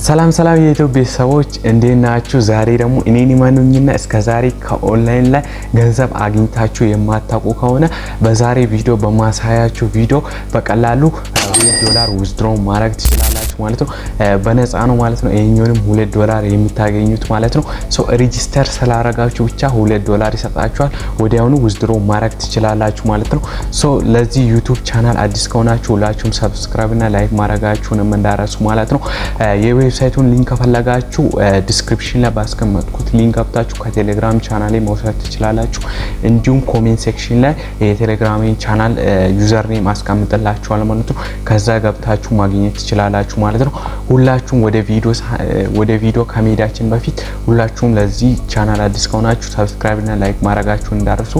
ሰላም የኢትዮጵያ ቤተሰቦች እንዴት ናችሁ? ዛሬ ደግሞ እኔን ማንኛውና እስከ ዛሬ ከኦንላይን ላይ ገንዘብ አግኝታችሁ የማታውቁ ከሆነ በዛሬ ቪዲዮ በማሳያችሁ ቪዲዮ በቀላሉ $2 ዊዝድሮ ማድረግ ትችላላችሁ ማለት ነው። በነፃ ነው ማለት ነው። ይሄኛውንም $2 የምታገኙት ማለት ነው። ሶ ሬጂስተር ስላደረጋችሁ ብቻ $2 ይሰጣችኋል። ወዲያውኑ ዊዝድሮ ማድረግ ትችላላችሁ ማለት ነው። ሶ ለዚህ ዩቲዩብ ቻናል አዲስ ከሆናችሁ ሁላችሁም ሰብስክራይብ እና ላይክ ማድረጋችሁን እንዳረሱ ማለት ነው። ዌብሳይቱን ሊንክ ከፈለጋችሁ ዲስክሪፕሽን ላይ ባስቀመጥኩት ሊንክ ገብታችሁ ከቴሌግራም ቻናሌ መውሰድ ትችላላችሁ። እንዲሁም ኮሜንት ሴክሽን ላይ የቴሌግራም ቻናል ዩዘር ኔም አስቀምጥላችኋል ማለት ነው። ከዛ ገብታችሁ ማግኘት ትችላላችሁ ማለት ነው። ሁላችሁም ወደ ቪዲዮ ከመሄዳችን በፊት ሁላችሁም ለዚህ ቻናል አዲስ ከሆናችሁ ሰብስክራይብ እና ላይክ ማድረጋችሁን እንዳትረሱ።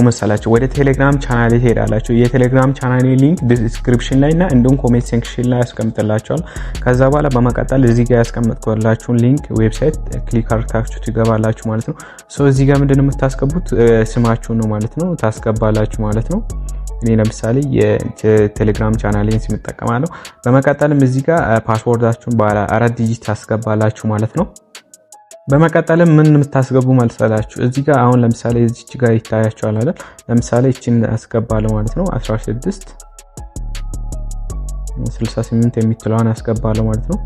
መሰላችሁ ወደ ቴሌግራም ቻናሌ ሄዳላችሁ። የቴሌግራም ቻናሌ ሊንክ ዲስክሪፕሽን ላይ እና እንዲሁም ኮሜንት ሴክሽን ላይ ያስቀምጥላችኋል። ከዛ በኋላ በመቀጠል እዚህ ጋር ያስቀምጥኩላችሁን ሊንክ ዌብሳይት ክሊክ አድርጋችሁ ትገባላችሁ ማለት ነው። ሶ እዚህ ጋር ምንድነው የምታስገቡት? ስማችሁን ነው ማለት ነው ታስገባላችሁ ማለት ነው። እኔ ለምሳሌ የቴሌግራም ቻናሌን ስም እጠቀማለሁ። በመቀጠልም እዚህ ጋር ፓስወርዳችሁን ባለ 4 ዲጂት ታስገባላችሁ ማለት ነው። በመቀጠልም ምን የምታስገቡ መልሰላችሁ እዚህ ጋር አሁን ለምሳሌ እዚች ጋር ይታያችኋል አይደል? ለምሳሌ እቺን አስገባለሁ ማለት ነው። 16 68 የምትለዋን አስገባለሁ ማለት ነው።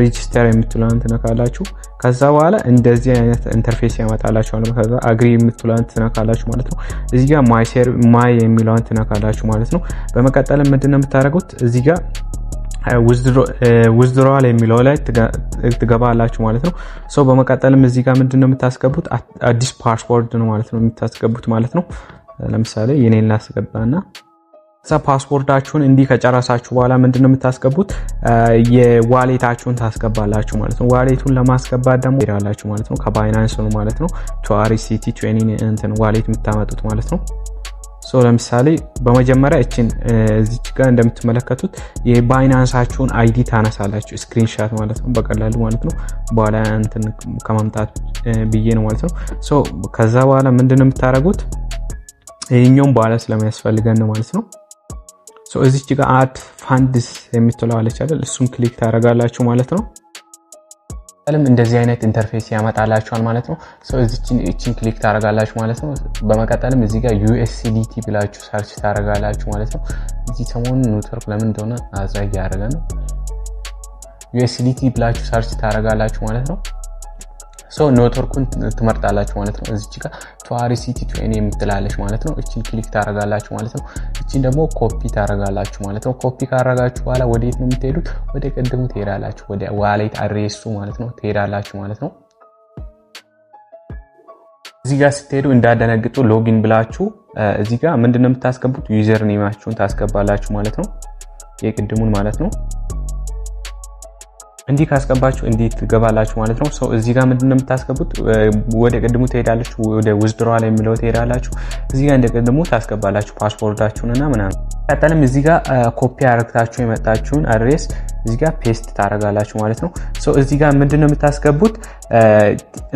ሬጂስተር የምትለዋን ትነካላችሁ። ከዛ በኋላ እንደዚህ አይነት ኢንተርፌስ ያመጣላችኋል። ከዛ አግሪ የምትለዋን ትነካላችሁ ማለት ነው። እዚህ ጋር ማይ የሚለዋን ትነካላችሁ ማለት ነው። በመቀጠልም ምንድነው የምታደርጉት? እዚህ ጋር ዊዝድሮዋል የሚለው ላይ ትገባላችሁ ማለት ነው። ሶ በመቀጠልም እዚህ ጋር ምንድነው የምታስገቡት? አዲስ ፓስወርድ ነው ማለት ነው የምታስገቡት ማለት ነው። ለምሳሌ የኔን ላስገባና ፓስወርዳችሁን እንዲህ ከጨረሳችሁ በኋላ ምንድነው የምታስገቡት? የዋሌታችሁን ታስገባላችሁ ማለት ነው። ዋሌቱን ለማስገባት ደግሞ ይራላችሁ ማለት ነው። ከባይናንስ ነው ማለት ነው። TRCT20 እንትን ዋሌት የምታመጡት ማለት ነው። ሶ ለምሳሌ በመጀመሪያ እቺን እዚች ጋር እንደምትመለከቱት የባይናንሳችሁን አይዲ ታነሳላችሁ ስክሪንሻት ማለት ነው። በቀላሉ ማለት ነው። በኋላ እንትን ከማምጣት ብዬ ነው ማለት ነው። ሶ ከዛ በኋላ ምንድነው የምታደርጉት? ይሄኛውን በኋላ ስለሚያስፈልገን ነው ማለት ነው። ሶ እዚች ጋር አድ ፋንድስ የምትለው አለች አይደል? እሱን ክሊክ ታደርጋላችሁ ማለት ነው። እንደዚህ አይነት ኢንተርፌስ ያመጣላችኋል ማለት ነው። ሶ እቺን ክሊክ ታደርጋላችሁ ማለት ነው። በመቀጠልም እዚህ ጋር USDT ብላችሁ ሰርች ታደርጋላችሁ ማለት ነው። እዚህ ሰሞኑን ኔትወርክ ለምን እንደሆነ አዛግ ያደረገ ነው። USDT ብላችሁ ሰርች ታደርጋላችሁ ማለት ነው። ሶ ኔትወርኩን ትመርጣላችሁ ማለት ነው። እዚህ ጋር TRCT20 የምትላለች ማለት ነው። እቺን ክሊክ ታደርጋላችሁ ማለት ነው። እቺን ደግሞ ኮፒ ታደርጋላችሁ ማለት ነው። ኮፒ ካደረጋችሁ በኋላ ወዴት ነው የምትሄዱት? ወደ ቀድሙ ትሄዳላችሁ። ወደ ዋሌት አድሬሱ ማለት ነው ትሄዳላችሁ ማለት ነው። እዚህ ጋር ስትሄዱ እንዳደነግጡ ሎጊን ብላችሁ እዚህ ጋር ምንድነው የምታስገቡት? ዩዘር ኔማችሁን ታስገባላችሁ ማለት ነው። የቅድሙን ማለት ነው። እንዲህ ካስገባችሁ እንዲህ ትገባላችሁ ማለት ነው። ሶ እዚህ ጋር ምንድነው የምታስገቡት? ወደ ቀድሙ ትሄዳላችሁ። ወደ ዊዝድሮዋል የሚለው ትሄዳላችሁ። እዚህ ጋር እንደቀድሙ ታስገባላችሁ ፓስወርዳችሁንና ምናምን። ቀጥለም እዚህ ጋር ኮፒ አድርጋችሁ የመጣችሁን አድሬስ እዚህ ጋር ፔስት ታደርጋላችሁ ማለት ነው። ሶ እዚህ ጋር ምንድነው የምታስገቡት?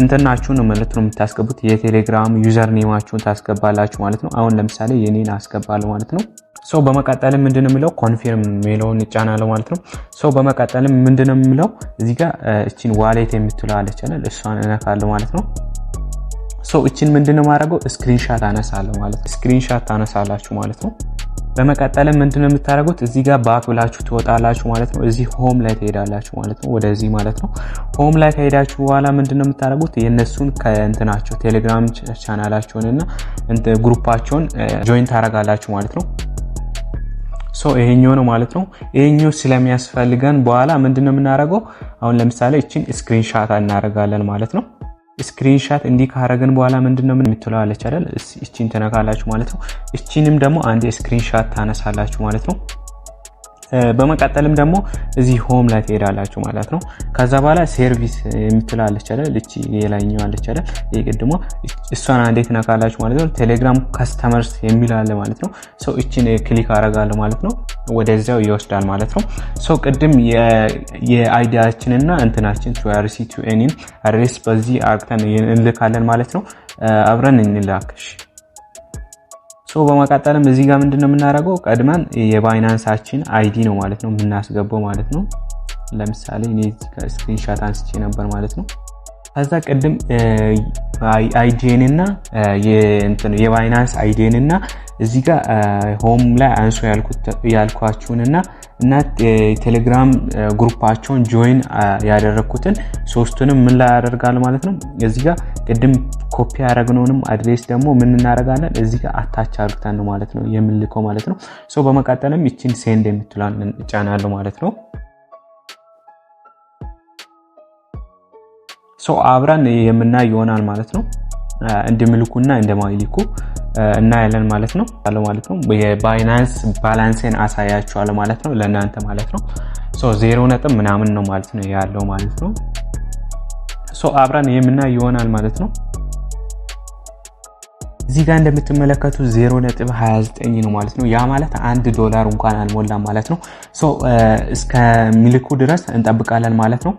እንትናችሁን ማለት ነው የምታስገቡት የቴሌግራም ዩዘር ኔማችሁን ታስገባላችሁ ማለት ነው። አሁን ለምሳሌ የኔን አስገባለሁ ማለት ነው። ሶ በመቀጠልም ምንድነው የሚለው ኮንፊርም የሚለውን እጫናለሁ ማለት ነው። ሶ በመቀጠልም ምንድነው የሚለው እዚህ ጋር እቺን ዋሌት የምትለው አለች አይደል? እሷን እነካለሁ ማለት ነው። ሶ እቺን ምንድነው ማድረገው? ስክሪንሻት አነሳለሁ ማለት ነው። ስክሪንሻት ታነሳላችሁ ማለት ነው። በመቀጠልም ምንድነው የምታደርጉት? እዚህ ጋር ባክ ብላችሁ ትወጣላችሁ ማለት ነው። እዚህ ሆም ላይ ትሄዳላችሁ ማለት ነው። ወደዚህ ማለት ነው። ሆም ላይ ከሄዳችሁ በኋላ ምንድነው የምታደርጉት? የነሱን ከእንትናቸው ቴሌግራም ቻናላቸውንና ግሩፓቸውን ጆይን ታደርጋላችሁ ማለት ነው። ሶ ይሄኛው ነው ማለት ነው። ይሄኛው ስለሚያስፈልገን በኋላ ምንድነው የምናደርገው? አሁን ለምሳሌ እቺን ስክሪንሻት እናደርጋለን ማለት ነው። ስክሪንሻት እንዲህ ካደረግን በኋላ ምንድነው የምትለው አለች አይደል? እቺን ተነካላችሁ ማለት ነው። እቺንም ደግሞ አንዴ ስክሪንሻት ታነሳላችሁ ማለት ነው። በመቀጠልም ደግሞ እዚህ ሆም ላይ ትሄዳላችሁ ማለት ነው። ከዛ በኋላ ሰርቪስ የምትላለች አይደል? እቺ የላይኛው አለች አይደል? የቅድሞ እሷን አንዴ ትነካላችሁ ማለት ነው። ቴሌግራም ካስተመርስ የሚል አለ ማለት ነው። ሶ እቺን ክሊክ አደርጋለሁ ማለት ነው። ወደዛው ይወስዳል ማለት ነው። ሶ ቅድም የአይዲያችንና እንትናችን TRCT20 አድሬስ በዚህ አርግተን እንልካለን ማለት ነው። አብረን እንላክሽ በመቀጠልም እዚህ ጋር ምንድነው የምናደርገው ቀድመን የባይናንሳችን አይዲ ነው ማለት ነው የምናስገባው ማለት ነው። ለምሳሌ እኔ እዚህ ጋር ስክሪንሻት አንስቼ ነበር ማለት ነው። ከዛ ቅድም አይዲን እና የባይናንስ አይዲን እና እዚህ ጋር ሆም ላይ አንሶ ያልኳችሁንና እና ቴሌግራም ግሩፓቸውን ጆይን ያደረኩትን ሶስቱንም ምን ላይ ያደርጋል ማለት ነው። እዚህ ጋር ቅድም ኮፒ ያደረግነውንም አድሬስ ደግሞ ምን እናደርጋለን እዚህ ጋር አታች አድርገን ነው ማለት ነው የምንልከው ማለት ነው። በመቀጠልም እቺን ሴንድ የምትሏን ጫናለሁ ማለት ነው። አብረን የምናይ ይሆናል ማለት ነው። እንደምልኩና እንደማይልኩ እናያለን ማለት ነው የባይናንስ ባላንስን አሳያችኋለሁ ማለት ነው ለእናንተ ማለት ነው። 0 ነጥብ ምናምን ነው ማለት ነው ያለው ማለት ነው። አብረን የምናይ ይሆናል ማለት ነው። እዚህ ጋር እንደምትመለከቱት 0.29 ነው ማለት ነው። ያ ማለት $1 እንኳን አልሞላም ማለት ነው። እስከ ሚልኩ ድረስ እንጠብቃለን ማለት ነው።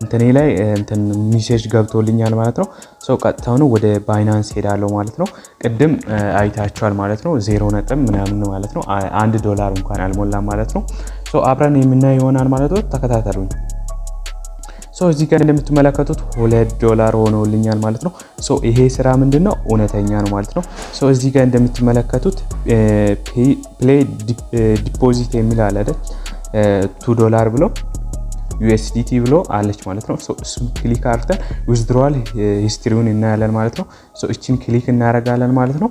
እንትኔ ላይ ሜሴጅ ገብቶልኛል ማለት ነው። ቀጥታው ነው ወደ ባይናንስ ሄዳለሁ ማለት ነው። ቅድም አይታችኋል ማለት ነው 0 ነጥብ ምናምን ማለት ነው $1 እንኳን አልሞላም ማለት ነው። አብረን የምናይ ይሆናል ማለት ነው። ተከታተሉኝ። እዚህ ጋር እንደምትመለከቱት $2 ሆኖልኛል ማለት ነው። ይሄ ስራ ምንድነው እውነተኛ ነው ማለት ነው። እዚህ ጋር እንደምትመለከቱት ፕሌይ ዲፖዚት የሚል አለ አይደል $2 ብሎ USDT ብሎ አለች ማለት ነው። እሱ ክሊክ አድርገን ዊዝድሮዋል ሂስትሪውን እናያለን ማለት ነው። እቺን ክሊክ እናደርጋለን ማለት ነው።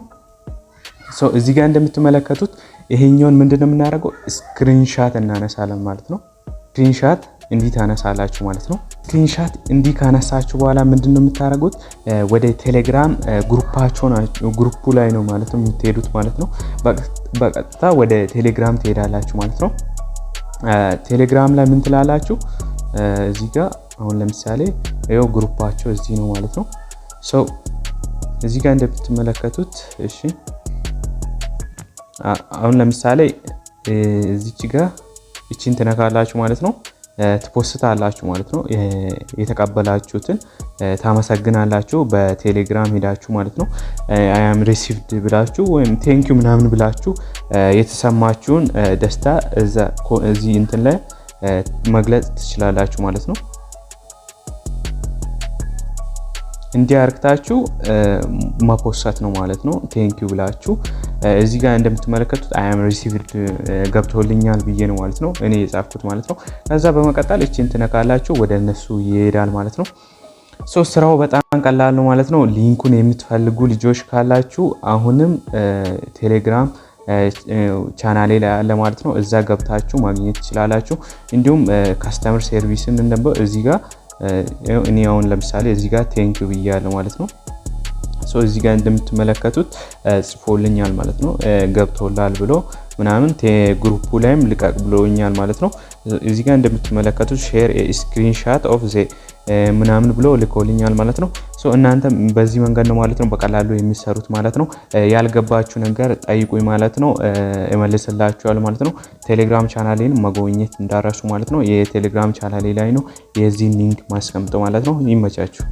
እዚህ ጋር እንደምትመለከቱት ይሄኛውን ምንድነው የምናደርገው ስክሪንሻት እናነሳለን ማለት ነው። ስክሪንሻት እንዲህ ታነሳላችሁ ማለት ነው። ስክሪንሻት እንዲህ ካነሳችሁ በኋላ ምንድነው የምታደርጉት ወደ ቴሌግራም ግሩፑ ላይ ነው ማለት ነው የምትሄዱት ማለት ነው። በቀጥታ ወደ ቴሌግራም ትሄዳላችሁ ማለት ነው። ቴሌግራም ላይ ምን ትላላችሁ እዚህ ጋር አሁን ለምሳሌ ይሄው ግሩፓቸው እዚህ ነው ማለት ነው። እዚህ ጋር እንደምትመለከቱት እሺ አሁን ለምሳሌ እዚች ጋር እቺን ትነካላችሁ ማለት ነው። ትፖስታላችሁ ማለት ነው። የተቀበላችሁትን ታመሰግናላችሁ በቴሌግራም ሄዳችሁ ማለት ነው። አይ አም ሪሲቭድ ብላችሁ ወይም ቴንክ ዩ ምናምን ብላችሁ የተሰማችሁን ደስታ እዚህ እንትን ላይ መግለጽ ትችላላችሁ ማለት ነው። እንዲያርክታችሁ ማፖስት ነው ማለት ነው። ቴንክ ዩ ብላችሁ እዚህ ጋር እንደምትመለከቱት አይ አም ሪሲቭድ ገብቶልኛል ብዬ ነው ማለት ነው እኔ የጻፍኩት ማለት ነው። ከዛ በመቀጠል እቺን ትነካላችሁ ወደ እነሱ ይሄዳል ማለት ነው። ስራው በጣም ቀላል ነው ማለት ነው። ሊንኩን የምትፈልጉ ልጆች ካላችሁ አሁንም ቴሌግራም ቻናሌ ላይ አለ ማለት ነው። እዛ ገብታችሁ ማግኘት ትችላላችሁ። እንዲሁም ካስተመር ሰርቪስን እንደው እዚህ ጋር እኔ አሁን ለምሳሌ እዚህ ጋር ቴንክ ዩ ብያለሁ ማለት ነው። እዚህ ጋር እንደምትመለከቱት ጽፎልኛል ማለት ነው። ገብቶላል ብሎ ምናምን ግሩፑ ላይም ልቀቅ ብሎኛል ማለት ነው። እዚህ ጋር እንደምትመለከቱት ሼር ስክሪንሻት ኦፍ ዘ ምናምን ብሎ ልኮልኛል ማለት ነው። እናንተ በዚህ መንገድ ነው ማለት ነው በቀላሉ የሚሰሩት ማለት ነው። ያልገባችሁ ነገር ጠይቁኝ ማለት ነው እመልስላችኋለሁ ማለት ነው። ቴሌግራም ቻናሌን መጎብኘት እንዳረሱ ማለት ነው። የቴሌግራም ቻናሌ ላይ ነው የዚህ ሊንክ ማስቀምጠው ማለት ነው። ይመቻችሁ።